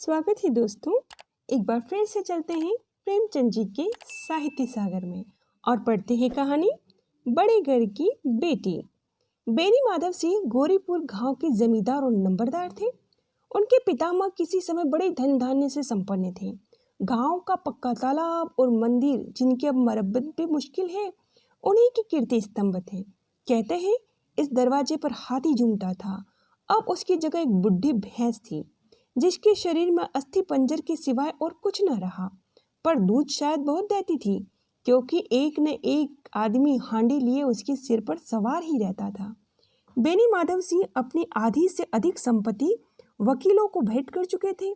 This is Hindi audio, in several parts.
स्वागत है दोस्तों। एक बार फिर से चलते हैं प्रेमचंद जी के साहित्य सागर में और पढ़ते हैं कहानी बड़े घर की बेटी। बेनी माधव सिंह गोरीपुर गांव के जमींदार और नंबरदार थे। उनके पितामह किसी समय बड़े धन धान्य से संपन्न थे। गांव का पक्का तालाब और मंदिर जिनकी अब मरम्मत भी मुश्किल है, उन्हीं की कीर्ति स्तंभ थे। कहते हैं इस दरवाजे पर हाथी झूमता था। अब उसकी जगह एक बुढ़ी भैंस थी जिसके शरीर में अस्थि पंजर के सिवाय और कुछ न रहा, पर दूध शायद बहुत देती थी, क्योंकि एक न एक आदमी हांडी लिए उसके सिर पर सवार ही रहता था। बेनी माधव सिंह अपनी आधी से अधिक संपत्ति वकीलों को भेंट कर चुके थे।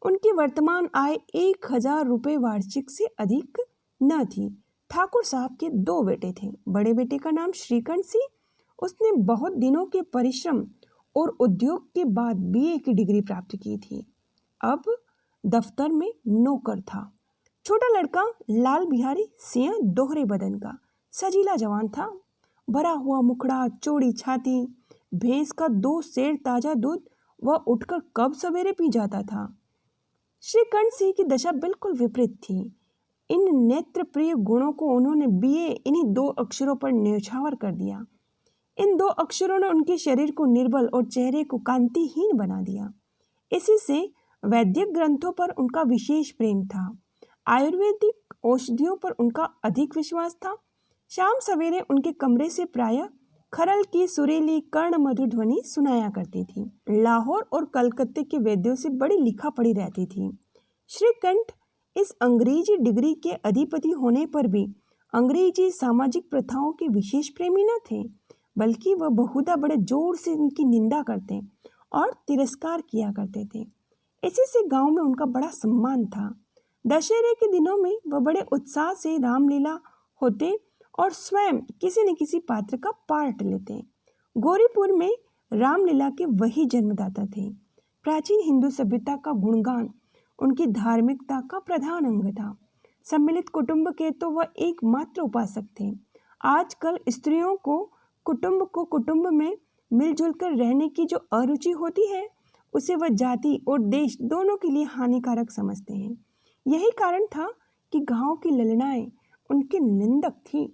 उनकी वर्तमान आय 1000 रुपये वार्षिक से अधिक न थी। ठाकुर साहब के 2 बेटे थे। बड़े बेटे का नाम श्रीकंठ सिंह। उसने बहुत दिनों के परिश्रम और उद्योग के बाद बीए की डिग्री प्राप्त की थी। अब दफ्तर में नौकर था। छोटा लड़का लाल बिहारी सिंह दोहरे बदन का सजीला जवान था। भरा हुआ मुखड़ा, चौड़ी छाती, भैंस का 2 सेर ताजा दूध वह उठकर कब सवेरे पी जाता था। श्रीकंठ सिंह की दशा बिल्कुल विपरीत थी। इन नेत्र प्रिय गुणों को उन्होंने बीए इन्हीं 2 अक्षरों पर न्यौछावर कर दिया। इन 2 अक्षरों ने उनके शरीर को निर्बल और चेहरे को कांतिहीन बना दिया। इसी से वैद्यक ग्रंथों पर उनका विशेष प्रेम था। आयुर्वेदिक औषधियों पर उनका अधिक विश्वास था। शाम सवेरे उनके कमरे से प्रायः खरल की सुरीली कर्ण मधुर ध्वनि सुनाया करती थी। लाहौर और कलकत्ते के वैद्यों से बड़ी लिखा पड़ी रहती थी। श्रीकंठ इस अंग्रेजी डिग्री के अधिपति होने पर भी अंग्रेजी सामाजिक प्रथाओं के विशेष प्रेमी न थे, बल्कि वह बहुधा बड़े जोर से इनकी निंदा करते और तिरस्कार किया करते थे। इसी से गांव में उनका बड़ा सम्मान था। दशहरे के दिनों में वह बड़े उत्साह से रामलीला होते और स्वयं किसी न किसी पात्र का पार्ट लेते। गोरीपुर में रामलीला के वही जन्मदाता थे। प्राचीन हिंदू सभ्यता का गुणगान उनकी धार्मिकता का प्रधान अंग था। सम्मिलित कुटुंब के तो वह एकमात्र उपासक थे। आजकल स्त्रियों को कुटुंब में मिलजुल कर रहने की जो अरुचि होती है, उसे वह जाति और देश दोनों के लिए हानिकारक समझते हैं। यही कारण था कि गांव की ललनाएं उनके निंदक थी।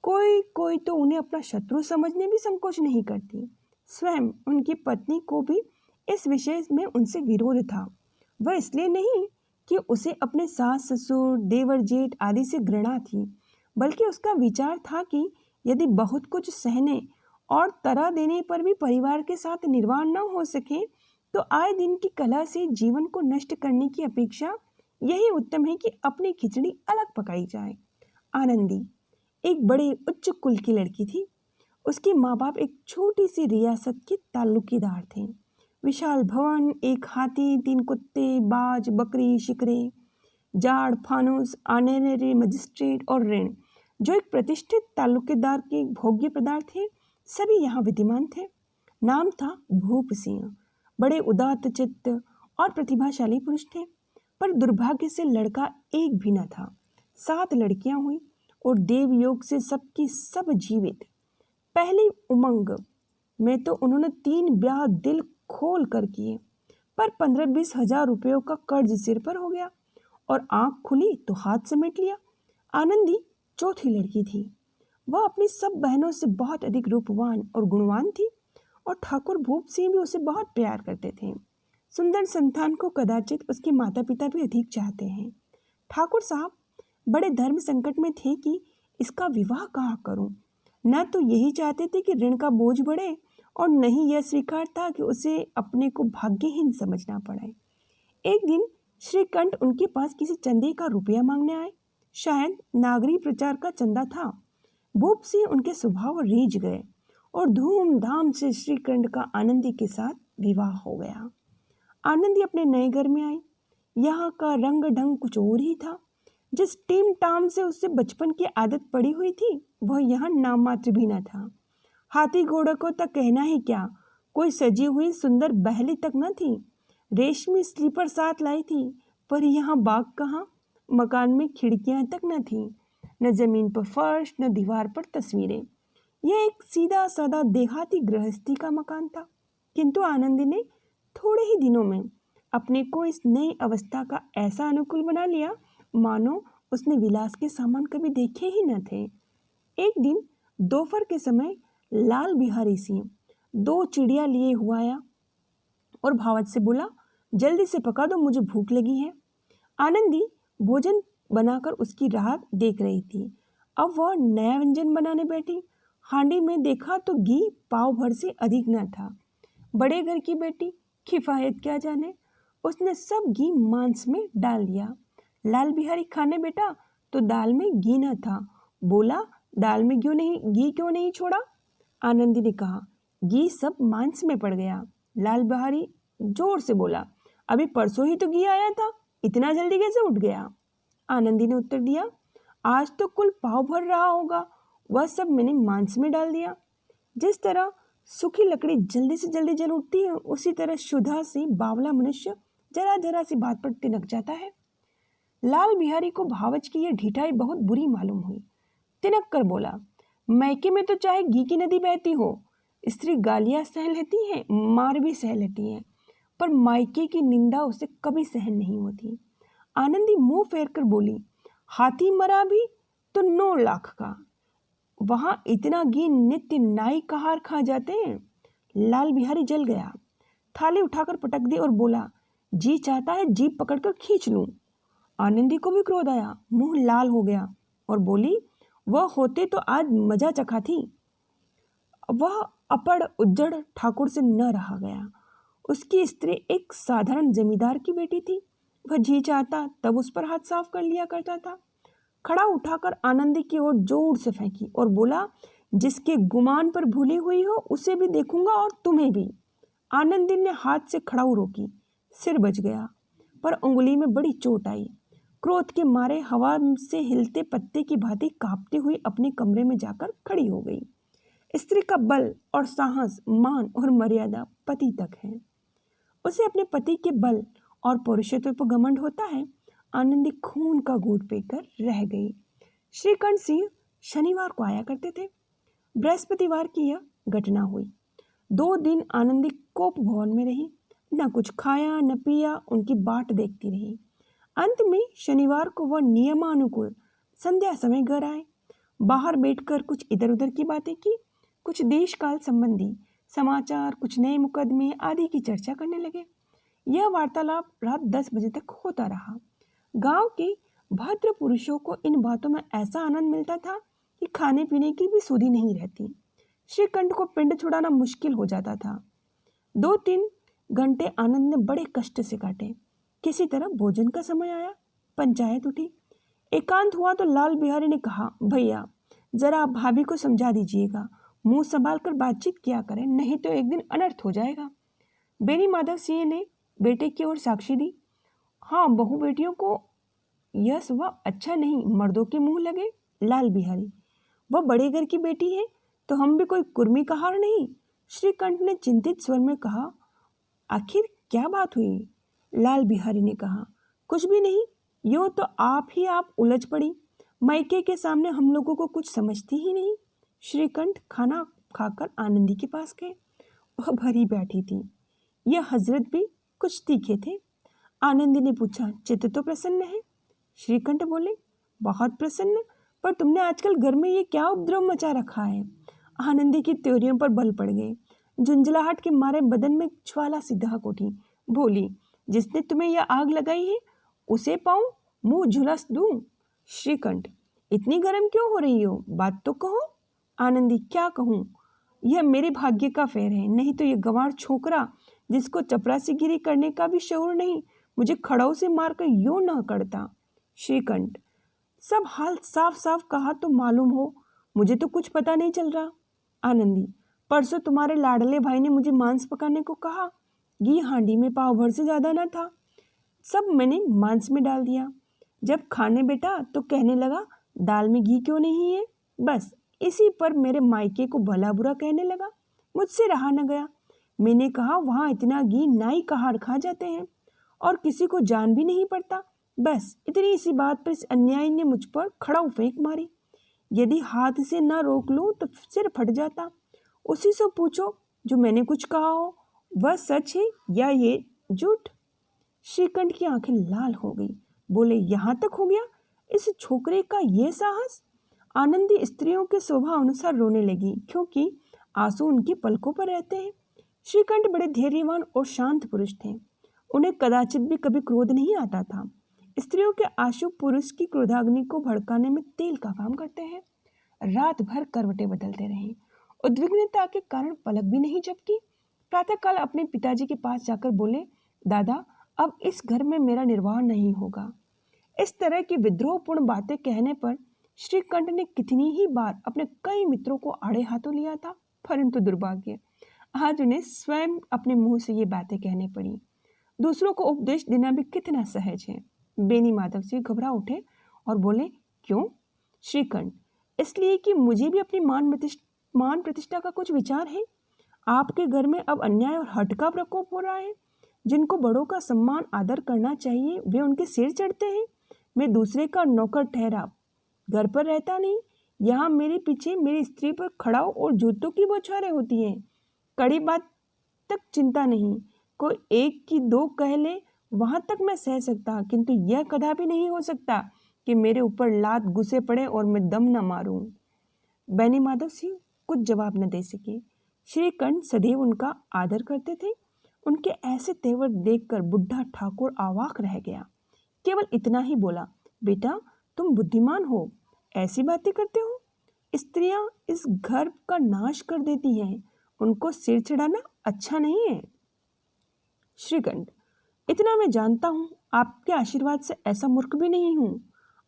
कोई तो उन्हें अपना शत्रु समझने भी संकोच नहीं करती। स्वयं उनकी पत्नी को भी इस विषय में उनसे विरोध था। वह इसलिए नहीं कि उसे अपने सास ससुर, देवर जेठ आदि से घृणा थी, बल्कि उसका विचार था कि यदि बहुत कुछ सहने और तरह देने पर भी परिवार के साथ निर्वाह न हो सके, तो आए दिन की कला से जीवन को नष्ट करने की अपेक्षा यही उत्तम है कि अपनी खिचड़ी अलग पकाई जाए। आनंदी एक बड़े उच्च कुल की लड़की थी। उसके माँ बाप एक छोटी सी रियासत के ताल्लुकीदार थे। विशाल भवन, एक हाथी, 3 कुत्ते, बाज, बकरी, शिकरे, जाड़, फानूस, ऑनरेरी मजिस्ट्रेट और ऋण, जो एक प्रतिष्ठित ताल्लुकेदार के भोग्य पदार्थ थे, सभी यहाँ विद्यमान थे। नाम था भूप सिंह। बड़े उदात्त चित्त और प्रतिभाशाली पुरुष थे, पर दुर्भाग्य से लड़का एक भी न था। 7 लड़कियां हुई और देवयोग से सबकी सब जीवित। पहली उमंग में तो उन्होंने 3 ब्याह दिल खोल कर किए, पर 15-20 हजार रुपयों का कर्ज सिर पर हो गया और आंख खुली तो हाथ समेट लिया। आनंदी चौथी लड़की थी। वह अपनी सब बहनों से बहुत अधिक रूपवान और गुणवान थी और ठाकुर भूप सिंह भी उसे बहुत प्यार करते थे। सुंदर संतान को कदाचित उसके माता पिता भी अधिक चाहते हैं। ठाकुर साहब बड़े धर्म संकट में थे कि इसका विवाह कहाँ करूं। न तो यही चाहते थे कि ऋण का बोझ बढ़े और न ही यह स्वीकार था कि उसे अपने को भाग्यहीन समझना पड़े। एक दिन श्रीकंठ उनके पास किसी चंदे का रुपया मांगने आए। शायद नागरी प्रचार का चंदा था। भूप सिंह उनके स्वभाव रीझ गए और धूमधाम से श्रीकंठ का आनंदी के साथ विवाह हो गया। आनंदी अपने नए घर में आई। यहाँ का रंग ढंग कुछ और ही था। जिस टीम टाम से उससे बचपन की आदत पड़ी हुई थी, वह यहाँ नाम मात्र भी न था। हाथी घोड़े को तक कहना ही क्या, कोई सजी हुई सुंदर बहली तक न थी। रेशमी स्लीपर साथ लाई थी, पर यहाँ बाग कहाँ। मकान में खिड़कियां तक न थीं, न जमीन पर फर्श, न दीवार पर तस्वीरें। यह एक सीधा साधा देहाती गृहस्थी का मकान था। किंतु आनंदी ने थोड़े ही दिनों में अपने को इस नई अवस्था का ऐसा अनुकूल बना लिया मानो उसने विलास के सामान कभी देखे ही न थे। एक दिन दोपहर के समय लाल बिहारी सिंह 2 चिड़िया लिए हुआ आया और भावच से बोला, जल्दी से पका दो, मुझे भूख लगी है। आनंदी भोजन बनाकर उसकी राह देख रही थी। अब वह नया व्यंजन बनाने बैठी। हांडी में देखा तो घी पाव भर से अधिक न था। बड़े घर की बेटी किफायत क्या जाने, उसने सब घी मांस में डाल दिया। लाल बिहारी खाने बेटा तो दाल में घी न था। बोला, दाल में घी क्यों नहीं छोड़ा? आनंदी ने कहा, घी सब मांस में पड़ गया। लाल बिहारी जोर से बोला, अभी परसों ही तो घी आया था, इतना जल्दी कैसे उठ गया? आनंदी ने उत्तर दिया, आज तो कुल पाव भर रहा होगा, वह सब मैंने मांस में डाल दिया। जिस तरह सूखी लकड़ी जल्दी से जल्दी जल उठती है, उसी तरह शुदा से बावला मनुष्य जरा जरा सी बात पर तिनक जाता है। लाल बिहारी को भावच की यह ढिठाई बहुत बुरी मालूम हुई। तिनक कर बोला, मैके में तो चाहे घी की नदी बहती हो, स्त्री गालियां सह लेती हैं, मार भी सह लेती हैं, पर मायके की निंदा उसे कभी सहन नहीं होती। आनंदी मुंह फेर कर बोली, हाथी मरा भी तो 9 लाख का, वहां इतना घी नित्य नाई कहार खा जाते हैं। लाल बिहारी जल गया, थाली उठाकर पटक दी और बोला, जी चाहता है जीभ पकड़कर खींच लूं। आनंदी को भी क्रोध आया, मुंह लाल हो गया और बोली, वह होते तो आज मजा चखा थी। वह अपड़ उज्जड़ ठाकुर से न रहा गया। उसकी स्त्री एक साधारण जमींदार की बेटी थी। वह जी चाहता तब उस पर हाथ साफ कर लिया करता था। खड़ा उठाकर आनंदी की ओर जोर से फेंकी और बोला, जिसके गुमान पर भूली हुई हो उसे भी देखूंगा और तुम्हें भी। आनंदी ने हाथ से खड़ाऊ रोकी, सिर बच गया, पर उंगली में बड़ी चोट आई। क्रोध के मारे हवा से हिलते पत्ते की भांति कांपती हुई अपने कमरे में जाकर खड़ी हो गई। स्त्री का बल और साहस, मान और मर्यादा पति तक है। उसे अपने पति के बल और पौरुषत्व पर घमंड होता है। आनंदी खून का घूंट पीकर रह गई। श्रीकंठ सिंह शनिवार को आया करते थे। बृहस्पतिवार की यह घटना हुई। 2 दिन आनंदी कोप भवन में रही, न कुछ खाया न पिया, उनकी बाट देखती रही। अंत में शनिवार को वह नियमानुकूल संध्या समय घर आए। बाहर बैठकर कुछ इधर उधर की बातें की, कुछ देश काल संबंधी समाचार, कुछ नए मुकदमे आदि की चर्चा करने लगे। यह वार्तालाप रात 10 बजे तक होता रहा। गांव के भद्र पुरुषों को इन बातों में ऐसा आनंद मिलता था कि खाने पीने की भी सुधि नहीं रहती। श्रीकंठ को पिंड छुड़ाना मुश्किल हो जाता था। 2-3 घंटे आनंद ने बड़े कष्ट से काटे। किसी तरह भोजन का समय आया, पंचायत उठी। एकांत हुआ तो लाल बिहारी ने कहा, भैया जरा आप भाभी को समझा दीजिएगा, मुंह संभाल कर बातचीत किया करें, नहीं तो एक दिन अनर्थ हो जाएगा। बेनी माधव सिंह ने बेटे की ओर साक्षी दी, हाँ बहू बेटियों को यह स्वभाव अच्छा नहीं, मर्दों के मुंह लगे। लाल बिहारी, वह बड़े घर की बेटी है तो हम भी कोई कुर्मी कहार नहीं। श्रीकंठ ने चिंतित स्वर में कहा, आखिर क्या बात हुई? लाल बिहारी ने कहा, कुछ भी नहीं, यूं तो आप उलझ पड़ी, मायके के सामने हम लोगों को कुछ समझती ही नहीं। श्रीकंठ खाना खाकर आनंदी के पास गए। वह भरी बैठी थी। यह हजरत भी कुछ तीखे थे। आनंदी ने पूछा, चित्त तो प्रसन्न है? श्रीकंठ बोले, बहुत प्रसन्न, पर तुमने आजकल घर में ये क्या उपद्रव मचा रखा है? आनंदी की त्योरियों पर बल पड़ गए। झुंझलाहट के मारे बदन में ज्वाला सी दहक उठी। बोली, जिसने तुम्हें यह आग लगाई है उसे पाऊं, मुंह झुलस दूं? श्रीकंठ, इतनी गर्म क्यों हो रही हो, बात तो कहो। आनंदी, क्या कहूँ, यह मेरे भाग्य का फेर है, नहीं तो यह गंवार छोकरा जिसको चपरासीगिरी करने का भी शऊर नहीं, मुझे खड़ाऊ से मारकर यूं न करता। श्रीकंठ, सब हाल साफ साफ कहा तो मालूम हो, मुझे तो कुछ पता नहीं चल रहा। आनंदी, परसों तुम्हारे लाडले भाई ने मुझे मांस पकाने को कहा, घी हांडी में पाव भर से ज्यादा न था, सब मैंने मांस में डाल दिया। जब खाने बैठा तो कहने लगा, दाल में घी क्यों नहीं है? बस इसी पर मेरे मायके को भला बुरा कहने लगा। मुझसे रहा न गया। मैंने कहा, वहाँ इतना घी नाई कहार खा जाते हैं और किसी को जान भी नहीं पड़ता। बस इतनी सी बात पर इस अन्यायी ने मुझ पर खड़ाऊ फेंक मारी। यदि हाथ से न रोक लूं तो सिर फट जाता। उसी से पूछो जो मैंने कुछ कहा हो, वह सच है या ये झूठ? श्रीकंठ की आंखें लाल हो गई। बोले, यहाँ तक हो गया इस छोकरे का ये साहस। आनंदी स्त्रियों के स्वभाव अनुसार रोने लगी, क्योंकि आंसू उनकी पलकों पर रहते हैं। श्रीकंठ बड़े धैर्यवान और शांत पुरुष थे। उन्हें कदाचित भी कभी क्रोध नहीं आता था। स्त्रियों के आंसू पुरुष की क्रोधाग्नि को भड़काने में तेल का काम करते हैं। रात भर करवटें बदलते रहे। उद्विग्नता के कारण पलक भी नहीं झपकी। प्रातःकाल अपने पिताजी के पास जाकर बोले, दादा, अब इस घर में मेरा निर्वाह नहीं होगा। इस तरह की विद्रोहपूर्ण बातें कहने पर श्रीकंठ ने कितनी ही बार अपने कई मित्रों को आड़े हाथों लिया था, परंतु दुर्भाग्य, आज उन्हें स्वयं अपने मुंह से ये बातें कहने पड़ी। दूसरों को उपदेश देना भी कितना सहज है। बेनी माधव सिंह घबरा उठे और बोले, क्यों? श्रीकंठ, इसलिए कि मुझे भी अपनी मान प्रतिष्ठा का कुछ विचार है। आपके घर में अब अन्याय और हठ का प्रकोप हो रहा है। जिनको बड़ों का सम्मान आदर करना चाहिए वे उनके सिर चढ़ते हैं। मैं दूसरे का नौकर ठहरा, घर पर रहता नहीं। यहाँ मेरे पीछे मेरी स्त्री पर खड़ाऊ और जूतों की बौछारें होती हैं। कड़ी बात तक चिंता नहीं, कोई एक की दो कह ले, वहाँ तक मैं सह सकता, किंतु यह कदापि नहीं हो सकता कि मेरे ऊपर लात घुसे पड़े और मैं दम न मारूं। बेनी माधव सिंह कुछ जवाब न दे सके। श्रीकंठ सदैव उनका आदर करते थे। उनके ऐसे तेवर देखकर बुढ़ा ठाकुर अवाक रह गया। केवल इतना ही बोला, बेटा, तुम बुद्धिमान हो, ऐसी बातें करते हो। स्त्रियां इस घर का नाश कर देती हैं, उनको सिर चढ़ाना अच्छा नहीं है। श्रीकंठ, इतना मैं जानता हूँ, आपके आशीर्वाद से ऐसा मूर्ख भी नहीं हूँ।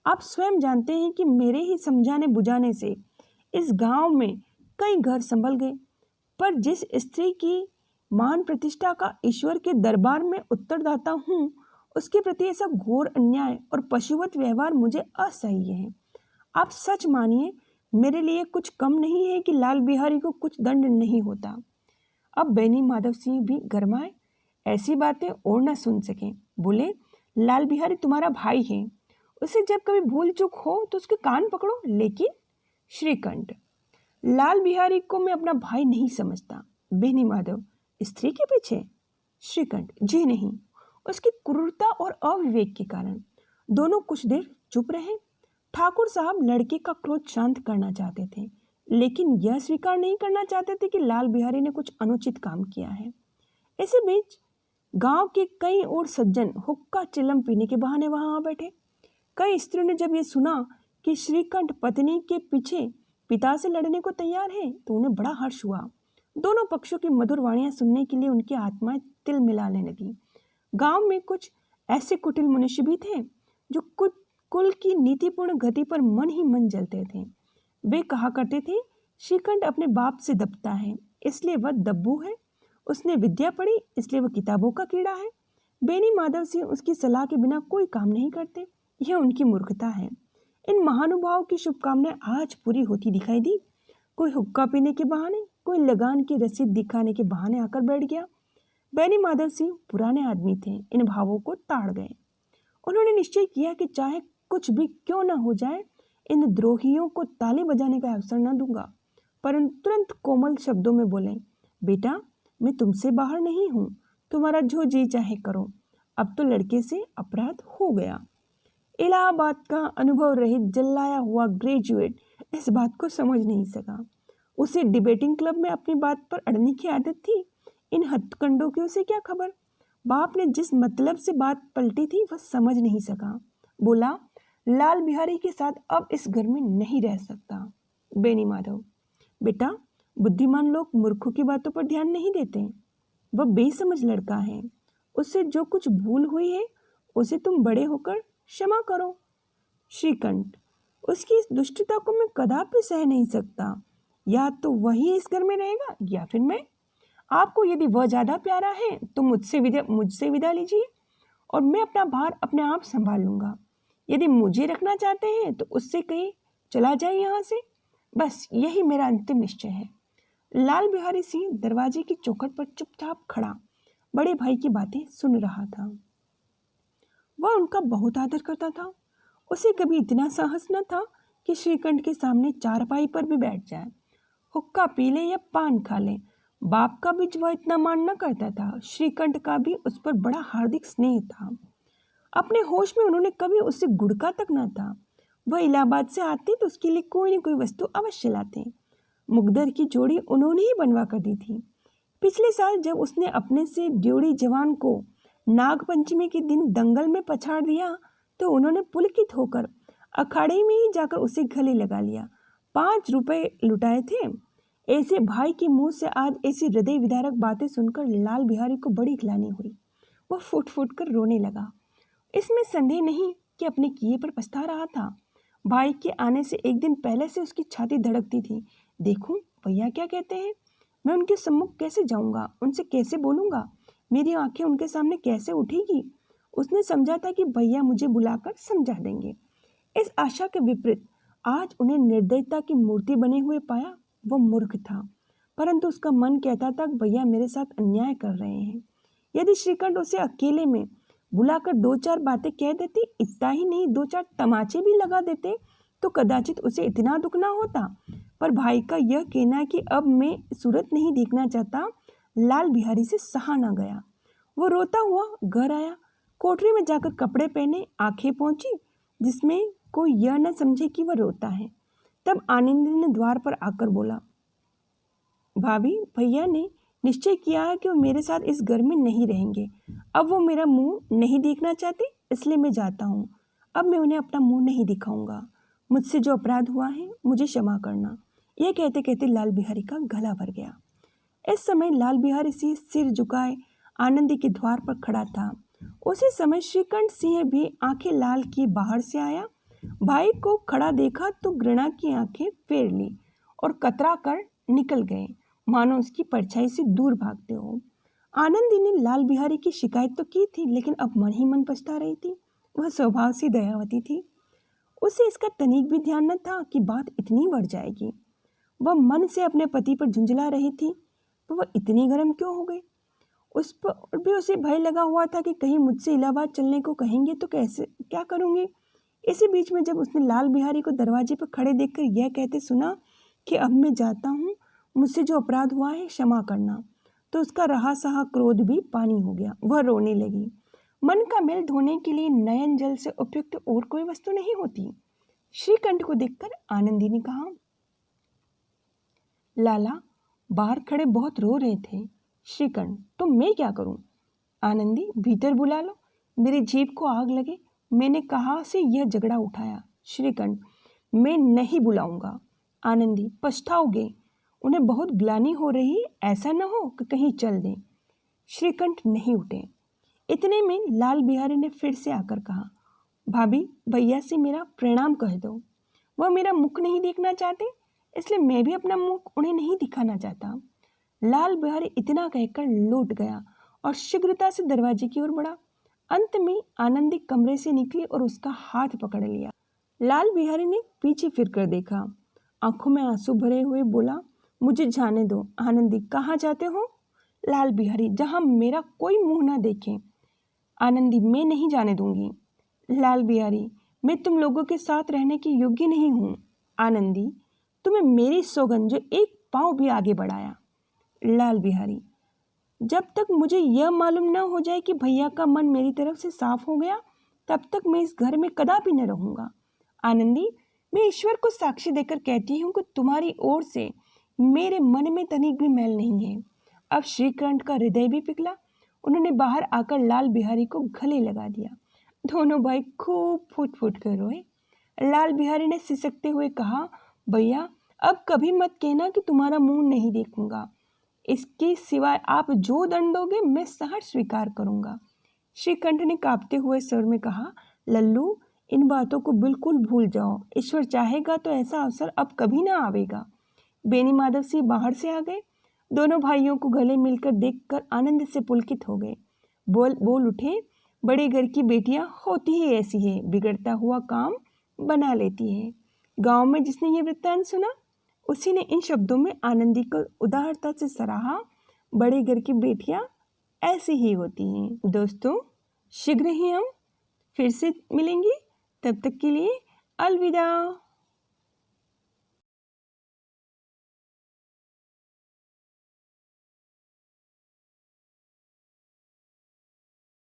आप स्वयं जानते हैं कि मेरे ही समझाने बुझाने से इस गांव में कई घर संभल गए, पर जिस स्त्री की मान प्रतिष्ठा का ईश्वर के दरबार में उत्तरदाता हूँ, उसके प्रति ऐसा घोर अन्याय और पशुवत व्यवहार मुझे असह्य है। आप सच मानिए, मेरे लिए कुछ कम नहीं है कि लाल बिहारी को कुछ दंड नहीं होता। अब बेनी माधव सिंह भी गरमाए, ऐसी बातें और न सुन सके। बोले, लाल बिहारी तुम्हारा भाई है, उसे जब कभी भूल चूक हो तो उसके कान पकड़ो। लेकिन श्रीकंठ, लाल बिहारी को मैं अपना भाई नहीं समझता। बेनी माधव, स्त्री के पीछे? श्रीकंठ, जी नहीं, उसकी क्रूरता और अविवेक के कारण। दोनों कुछ देर चुप रहे। ठाकुर साहब लड़के का क्रोध शांत करना चाहते थे, लेकिन यह स्वीकार नहीं करना चाहते थे कि लाल बिहारी ने कुछ अनुचित काम किया है। इसी बीच गांव के कई और सज्जन हुक्का चिलम पीने के बहाने वहां आ बैठे। कई स्त्रियों ने जब ये सुना कि श्रीकंठ पत्नी के पीछे पिता से लड़ने को तैयार है, तो उन्हें बड़ा हर्ष हुआ। दोनों पक्षों की मधुर वाणियां सुनने के लिए उनकी आत्माएं तिल मिलाने लगी। गांव में कुछ ऐसे कुटिल मनुष्य भी थे जो कुल की नीतिपूर्ण गति पर मन ही मन जलते थे। वे कहा करते थे, श्रीकंठ अपने बाप से दबता है, इसलिए वह दब्बू है। उसने विद्या पढ़ी, इसलिए वह किताबों का कीड़ा है। बेनी माधव सिंह उसकी सलाह के बिना कोई काम नहीं करते, यह उनकी मूर्खता है। इन महानुभावों की शुभकामनाएं आज पूरी होती दिखाई दी। कोई हुक्का पीने के बहाने, कोई लगान की रसीद दिखाने के बहाने आकर बैठ गया। बेनी माधव सिंह पुराने आदमी थे, इन भावों को ताड़ गए। उन्होंने निश्चय किया कि चाहे कुछ भी क्यों न हो जाए, इन द्रोहियों को ताली बजाने का अवसर न दूंगा। परंतु तुरंत कोमल शब्दों में बोले, बेटा, मैं तुमसे बाहर नहीं हूँ, तुम्हारा जो जी चाहे करो। अब तो लड़के से अपराध हो गया। इलाहाबाद का अनुभव रहित जल्लाया हुआ ग्रेजुएट इस बात को समझ नहीं सका। उसे डिबेटिंग क्लब में अपनी बात पर अड़ने की आदत थी। इन हथकंडों की उसे क्या खबर। बाप ने जिस मतलब से बात पलटी थी वह समझ नहीं सका। बोला, लाल बिहारी के साथ अब इस घर में नहीं रह सकता। बेनी माधव, बेटा, बुद्धिमान लोग मूर्खों की बातों पर ध्यान नहीं देते। वह बेसमझ लड़का है, उससे जो कुछ भूल हुई है उसे तुम बड़े होकर क्षमा करो। श्रीकंठ, उसकी इस दुष्टता को मैं कदापि सह नहीं सकता। या तो वही इस घर में रहेगा या फिर मैं। आपको यदि वह ज़्यादा प्यारा है तो मुझसे विदा लीजिए और मैं अपना भार अपने आप संभाल लूँगा। यदि मुझे रखना चाहते हैं तो उससे कहीं चला जाए यहाँ से। बस यही मेरा अंतिम निश्चय है। लाल बिहारी सिंह दरवाजे की चौखट पर चुपचाप खड़ा बड़े भाई की बातें सुन रहा था। वह उनका बहुत आदर करता था। उसे कभी इतना साहस न था कि श्रीकंठ के सामने चारपाई पर भी बैठ जाए, हुक्का पी ले या पान खा ले, बाप का भी वह इतना मान न करता था। श्रीकंठ का भी उस पर बड़ा हार्दिक स्नेह था। अपने होश में उन्होंने कभी उससे गुड़का तक न था। वह इलाहाबाद से आते तो उसके लिए कोई न कोई वस्तु अवश्य लाते। मुकद्दर की जोड़ी उन्होंने ही बनवा कर दी थी। पिछले साल जब उसने अपने से ड्योढ़ी जवान को नागपंचमी के दिन दंगल में पछाड़ दिया तो उन्होंने पुलकित होकर अखाड़े में ही जाकर उसे गले लगा लिया। 5 रुपए लुटाए थे। ऐसे भाई के मुंह से आज ऐसी हृदय विदारक बातें सुनकर लाल बिहारी को बड़ी ग्लानि हुई। वह फूट फूट कर रोने लगा। इसमें संदेह नहीं कि अपने किए पर पछता रहा था। भाई के आने से एक दिन पहले से उसकी छाती धड़कती थी। देखूं भैया क्या कहते हैं, मैं उनके सम्मुख कैसे जाऊंगा, उनसे कैसे बोलूंगा, मेरी आंखें उनके सामने कैसे उठेगी। उसने समझा था कि भैया मुझे बुलाकर समझा देंगे। इस आशा के विपरीत आज उन्हें निर्दयता की मूर्ति बने हुए पाया। वह मूर्ख था, परंतु उसका मन कहता था भैया मेरे साथ अन्याय कर रहे हैं। यदि श्रीकंठ उसे अकेले में बुलाकर 2-4 बातें कह देते, इतना ही नहीं 2-4 तमाचे भी लगा देते तो कदाचित उसे इतना दुख ना होता। पर भाई का यह कहना कि अब मैं सूरत नहीं देखना चाहता, लाल बिहारी से सहा ना गया। वो रोता हुआ घर आया। कोठरी में जाकर कपड़े पहने आंखें पोंछी जिसमें कोई यह न समझे कि वह रोता है। तब आनंदी ने द्वार पर आकर बोला, भाभी भैया ने निश्चय किया है कि वो मेरे साथ इस घर में नहीं रहेंगे। अब वो मेरा मुंह नहीं देखना चाहते, इसलिए मैं जाता हूँ। अब मैं उन्हें अपना मुंह नहीं दिखाऊंगा। मुझसे जो अपराध हुआ है मुझे क्षमा करना। यह कहते कहते लाल बिहारी का गला भर गया। इस समय लाल बिहारी सिर झुकाए आनंदी के द्वार पर खड़ा था। उसी समय श्रीकंठ सिंह भी आंखें लाल किए बाहर से आया। भाई को खड़ा देखा तो घृणा की आंखें फेर ली और कतरा कर निकल गए, मानो उसकी परछाई से दूर भागते हो। आनंदी ने लाल बिहारी की शिकायत तो की थी, लेकिन अब मन ही मन पछता रही थी। वह स्वभाव से दयावती थी। उसे इसका तनिक भी ध्यान न था कि बात इतनी बढ़ जाएगी। वह मन से अपने पति पर झुंझला रही थी, तो वह इतनी गर्म क्यों हो गई। उस पर भी उसे भय लगा हुआ था कि कहीं मुझसे इलाहाबाद चलने को कहेंगे तो कैसे क्या करूँगी। इसी बीच में जब उसने लाल बिहारी को दरवाजे पर खड़े देखकर यह कहते सुना कि अब मैं जाता हूँ, मुझसे जो अपराध हुआ है क्षमा करना, तो उसका रहा सहा क्रोध भी पानी हो गया। वह रोने लगी। मन का मैल धोने के लिए नयन जल से उपयुक्त और कोई वस्तु नहीं होती। श्रीकंठ को देखकर आनंदी ने कहा, लाला बाहर खड़े बहुत रो रहे थे। श्रीकंठ, तो मैं क्या करूं? आनंदी, भीतर बुला लो, मेरी जीभ को आग लगे, मैंने कहाँ से यह झगड़ा उठाया। श्रीकंठ, मैं नहीं बुलाऊंगा। आनंदी, पछताओगे, उन्हें बहुत ग्लानि हो रही, ऐसा न हो कि कहीं चल दें। श्रीकंठ नहीं उठे। इतने में लाल बिहारी ने फिर से आकर कहा, भाभी भैया से मेरा प्रणाम कह दो। वह मेरा मुख नहीं देखना चाहते, इसलिए मैं भी अपना मुख उन्हें नहीं दिखाना चाहता। लाल बिहारी इतना कहकर लौट गया और शीघ्रता से दरवाजे की ओर बढ़ा। अंत में आनंदी कमरे से निकली और उसका हाथ पकड़ लिया। लाल बिहारी ने पीछे फिरकर देखा, आंखों में आंसू भरे हुए बोला, मुझे जाने दो। आनंदी, कहाँ जाते हो? लाल बिहारी, जहाँ मेरा कोई मुंह ना देखे। आनंदी, मैं नहीं जाने दूंगी। लाल बिहारी, मैं तुम लोगों के साथ रहने की योग्य नहीं हूँ। आनंदी, तुम्हें मेरी सौगंध जो एक पाँव भी आगे बढ़ाया। लाल बिहारी, जब तक मुझे यह मालूम न हो जाए कि भैया का मन मेरी तरफ से साफ हो गया, तब तक मैं इस घर में कदापि न रहूँगा। आनंदी, मैं ईश्वर को साक्षी देकर कहती हूँ कि तुम्हारी ओर से मेरे मन में तनिक भी मैल नहीं है। अब श्रीकंठ का हृदय भी पिघला। उन्होंने बाहर आकर लाल बिहारी को गले लगा दिया। दोनों भाई खूब फूट फूट कर रोए। लाल बिहारी ने सिसकते हुए कहा, भैया अब कभी मत कहना कि तुम्हारा मुंह नहीं देखूंगा। इसके सिवाय आप जो दंड दोगे मैं सहर्ष स्वीकार करूंगा। श्रीकंठ ने कांपते हुए स्वर में कहा, लल्लू इन बातों को बिल्कुल भूल जाओ। ईश्वर चाहेगा तो ऐसा अवसर अब कभी ना आवेगा। बेनी माधव सिंह बाहर से आ गए। दोनों भाइयों को गले मिलकर देखकर आनंद से पुलकित हो गए। बोल उठे, बड़े घर की बेटियां होती ही ऐसी है, बिगड़ता हुआ काम बना लेती है। गांव में जिसने ये वृत्तांत सुना उसी ने इन शब्दों में आनंदी को उदारता से सराहा। बड़े घर की बेटियां ऐसी ही होती हैं। दोस्तों, शीघ्र ही हम फिर से मिलेंगे। तब तक के लिए अलविदा।